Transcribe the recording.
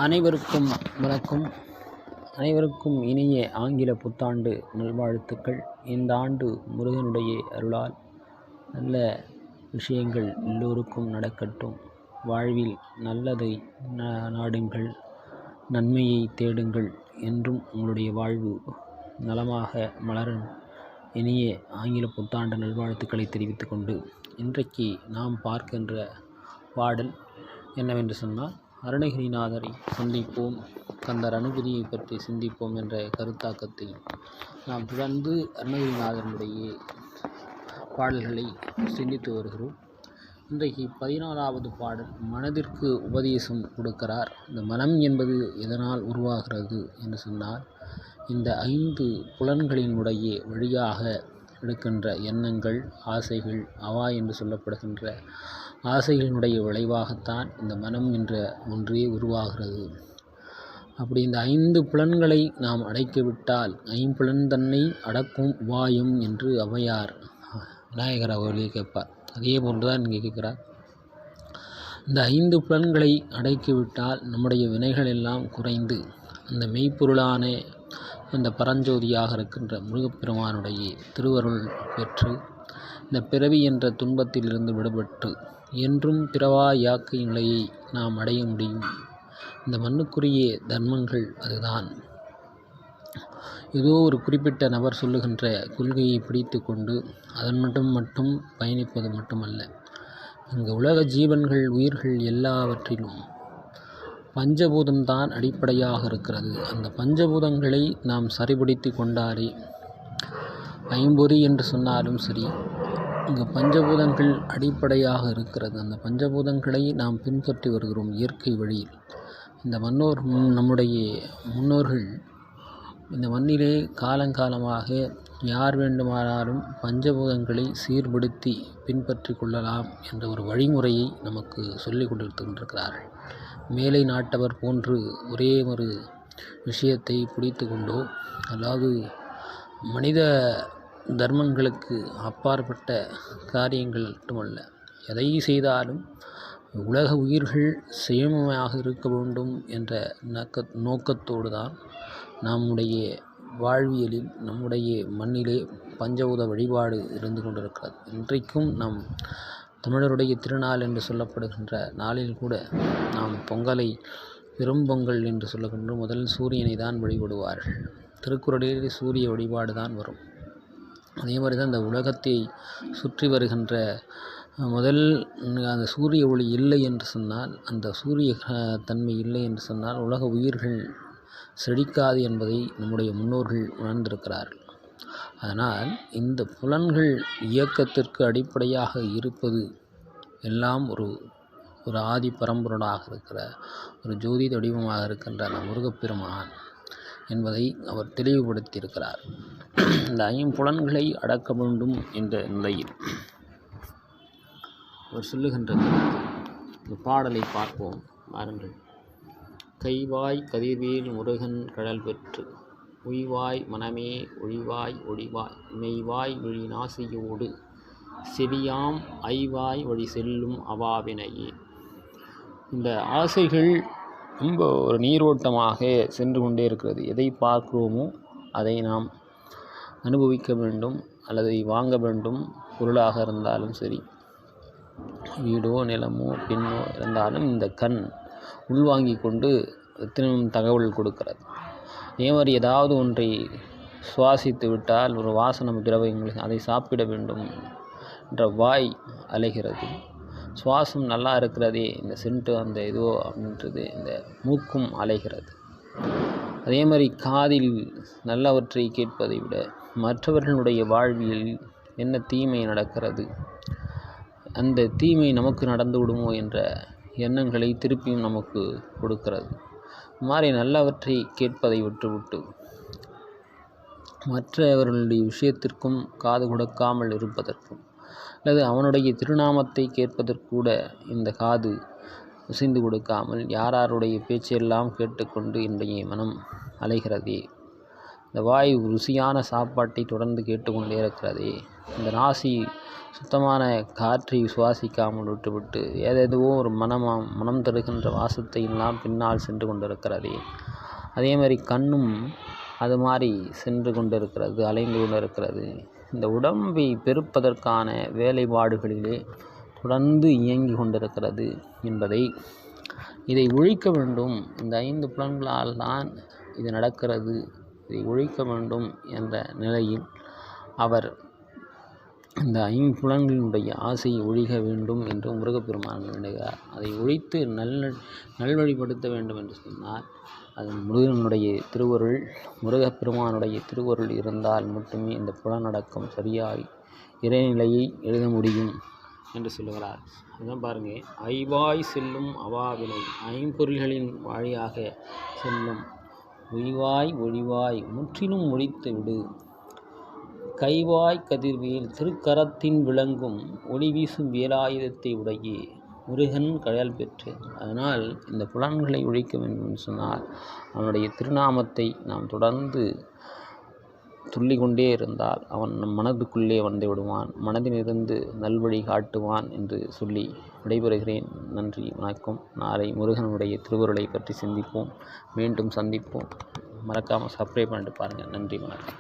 அனைவருக்கும் வணக்கம். அனைவருக்கும் இனிய ஆங்கில புத்தாண்டு நல்வாழ்த்துக்கள். இந்த ஆண்டு முருகனுடைய அருளால் நல்ல விஷயங்கள் எல்லோருக்கும் நடக்கட்டும். வாழ்வில் நல்லதை நாடுங்கள், நன்மையை தேடுங்கள். என்றும் உங்களுடைய வாழ்வு நலமாக மலரும் இனிய ஆங்கில புத்தாண்டு நல்வாழ்த்துக்களை தெரிவித்துக்கொண்டு, இன்றைக்கு நாம் பார்க்கின்ற பாடல் என்னவென்று சொன்னால், அருணகிரிநாதரை சந்திப்போம், கந்தர் அனுபூதியை பற்றி சிந்திப்போம் என்ற கருத்தாக்கத்தை நாம் தொடர்ந்து அருணகிரிநாதனுடைய பாடல்களை சிந்தித்து வருகிறோம். இன்றைக்கு 14வது பாடல் மனதிற்கு உபதேசம் கொடுக்கிறார். இந்த மனம் என்பது எதனால் உருவாகிறது என்று சொன்னால், இந்த 5 புலன்களினுடைய வழியாக எடுக்கின்ற எண்ணங்கள், ஆசைகள், அவா என்று சொல்லப்படுகின்ற ஆசைகளினுடைய விளைவாகத்தான் இந்த மனம் என்ற ஒன்றே உருவாகிறது. அப்படி இந்த 5 புலன்களை நாம் அடைக்கிவிட்டால், ஐம்புலன் தன்னை அடக்கும் உபாயம் என்று ஔவையார் விநாயகர் அவர்களே கேட்பார். அதே போன்றுதான் இங்கே கேட்கிறார். இந்த 5 புலன்களை அடக்கிவிட்டால் நம்முடைய வினைகள் எல்லாம் குறைந்து, அந்த மெய்ப்பொருளான அந்த பரஞ்சோதியாக இருக்கின்ற முருகப்பெருமானுடைய திருவருள் பெற்று, இந்த பிறவி என்ற துன்பத்திலிருந்து விடுபட்டு என்றும் பிறவா யாக்கை நிலையை நாம் அடைய முடியும். இந்த மண்ணுக்குரிய தர்மங்கள் அதுதான். ஏதோ ஒரு குறிப்பிட்ட நபர் சொல்லுகின்ற கொள்கையை பிடித்து கொண்டு அதன் மட்டும் பயணிப்பது மட்டுமல்ல. இங்கு உலக ஜீவன்கள், உயிர்கள் எல்லாவற்றிலும் பஞ்சபூதம்தான் அடிப்படையாக இருக்கிறது. அந்த பஞ்சபூதங்களை நாம் சரிபடுத்தி கொண்டாரே, ஐம்பொறி என்று சொன்னாலும் சரி, இங்கு பஞ்சபூதங்கள் அடிப்படையாக இருக்கிறது. அந்த பஞ்சபூதங்களை நாம் பின்பற்றி வருகிறோம் இயற்கை வழியில். இந்த நம்முடைய முன்னோர்கள் இந்த மண்ணிலே காலங்காலமாக யார் வேண்டுமானாலும் பஞ்சபூதங்களை சீர்படுத்தி பின்பற்றி கொள்ளலாம் என்ற ஒரு வழிமுறையை நமக்கு சொல்லிக் கொண்டிருக்கிறார்கள். மேலை நாட்டவர் போன்று ஒரே ஒரு விஷயத்தை பிடித்து கொண்டோ, அதாவது மனித தர்மங்களுக்கு அப்பாற்பட்ட காரியங்கள் மட்டுமல்ல, எதை செய்தாலும் உலக உயிர்கள் சேமமாக இருக்க வேண்டும் என்ற நோக்கத்தோடு தான் நம்முடைய வாழ்வியலில், நம்முடைய மண்ணிலே பஞ்சபூத வழிபாடு இருந்து கொண்டிருக்கிறது. இன்றைக்கும் நம் தமிழருடைய திருநாள் என்று சொல்லப்படுகின்ற நாளில் கூட நாம் பொங்கலை பெரும்பொங்கல் என்று சொல்லுகின்ற முதல் சூரியனை தான் வழிபடுவார்கள். திருக்குறளில் சூரிய வழிபாடு தான் வரும். அதே மாதிரி தான் இந்த உலகத்தை சுற்றி வருகின்ற முதல் அந்த சூரிய ஒளி இல்லை என்று சொன்னால், அந்த சூரிய தன்மை இல்லை என்று சொன்னால் உலக உயிர்கள் செழிக்காது என்பதை நம்முடைய முன்னோர்கள் உணர்ந்திருக்கிறார்கள். அதனால் இந்த புலன்கள் இயக்கத்திற்கு அடிப்படையாக இருப்பது எல்லாம் ஒரு ஆதி பரம்பொருளாக இருக்கிற ஒரு ஜோதி வடிவமாக இருக்கின்ற அந்த முருகப்பெருமான் என்பதை அவர் தெளிவுபடுத்தியிருக்கிறார். இந்த 5 புலன்களை அடக்க வேண்டும் என்ற நிலையில் அவர் சொல்லுகின்ற இந்த பாடலை பார்ப்போம் வாருங்கள். கைவாய் கதிர்வேல் முருகன் கடல் பெற்று, உய்வாய் மனமே ஒழிவாய் ஒழிவாய், மெய்வாய் விழி நாசியோடு செவியாம் ஐவாய் வழி செல்லும் அவாவினையே. இந்த ஆசைகள் ரொம்ப ஒரு நீரோட்டமாக சென்று கொண்டே இருக்கிறது. எதை பார்க்கிறோமோ அதை நாம் அனுபவிக்க வேண்டும், அல்லது வாங்க வேண்டும். பொருளாக இருந்தாலும் சரி, வீடோ நிலமோ பெண்ணோ இருந்தாலும் இந்த கண் உள்வாங்கி கொண்டு எத்தனையும் தகவல் கொடுக்கிறது. அதே மாதிரி ஏதாவது ஒன்றை சுவாசித்து விட்டால் ஒரு வாசனம் திரவியங்கள் அதை சாப்பிட வேண்டும் என்ற வாய் அலைகிறது. சுவாசம் நல்லா இருக்கிறதே, இந்த சென்ட்டு அந்த இதுவோ அப்படின்றது இந்த மூக்கும் அலைகிறது. அதே மாதிரி காதில் நல்லவற்றை கேட்பதை விட மற்றவர்களுடைய வாழ்வில் என்ன தீமை நடக்கிறது, அந்த தீமை நமக்கு நடந்து விடுமோ என்ற எண்ணங்களை திருப்பியும் நமக்கு கொடுக்கிறது. மாதிரி நல்லவற்றை கேட்பதை விட்டுவிட்டு மற்றவர்களுடைய விஷயத்திற்கும் காது கொடுக்காமல் இருப்பதற்கும், அல்லது அவனுடைய திருநாமத்தை கேட்பதற்கூட இந்த காது இசைந்து கொடுக்காமல் யாருடைய பேச்செல்லாம் கேட்டுக்கொண்டு என்னுடைய மனம் அலைகிறதே, இந்த வாய் ருசியான சாப்பாட்டை தொடர்ந்து கேட்டுக்கொண்டே இருக்கிறதே, இந்த நாசி சுத்தமான காற்றை சுவாசிக்காமல் விட்டுவிட்டு ஏதேதுவோ ஒரு மனம் தருகின்ற வாசத்தை எல்லாம் பின்னால் சென்று கொண்டிருக்கிறது. அதே மாதிரி கண்ணும் அது மாதிரி சென்று கொண்டிருக்கிறது, அலைந்து கொண்டிருக்கிறது. இந்த உடம்பை பெருப்பதற்கான வேலைப்பாடுகளிலே தொடர்ந்து இயங்கி கொண்டிருக்கிறது என்பதை இதை ஒழிக்க வேண்டும். இந்த 5 புலன்களால் தான் இது நடக்கிறது, இதை ஒழிக்க வேண்டும் என்ற நிலையில் அவர் இந்த 5 புலன்களினுடைய ஆசையை ஒழிக்க வேண்டும் என்று முருகப்பெருமான் வேண்டுகிறார். அதை ஒழித்து நல்வழிப்படுத்த வேண்டும் என்று சொன்னால் அது முருகனுடைய திருவருள், முருகப்பெருமானுடைய திருவருள் இருந்தால் மட்டுமே இந்த புலனடக்கம் சரியாய் இறைநிலையை எழுத முடியும் என்று சொல்லுகிறார். அதுதான் பாருங்கள், ஐவாய் செல்லும் அவாவினை, ஐம்பொருள்களின் வழியாக செல்லும் உய்வாய் ஒழிவாய் முற்றிலும் ஒழித்து விடு. கைவாய் கதிர்வேல் திருக்கரத்தின் விளங்கும் ஒளி வீசும் வேலாயுதத்தை உடைய முருகன் கழல் பெற்று. அதனால் இந்த புலன்களை ஒழிக்க வேண்டும் என்று சொன்னால் அவனுடைய திருநாமத்தை நாம் தொடர்ந்து சொல்லிக்கொண்டே இருந்தால் அவன் நம் மனதுக்குள்ளே வந்து விடுவான், மனதிலிருந்து நல்வழி காட்டுவான் என்று சொல்லி விடைபெறுகிறேன். நன்றி, வணக்கம். நாளை முருகனுடைய திருவருளை பற்றி சிந்திப்போம், மீண்டும் சந்திப்போம். மறக்காமல் சப்ஸ்கிரைப் பண்ணிட்டு பாருங்கள். நன்றி, வணக்கம்.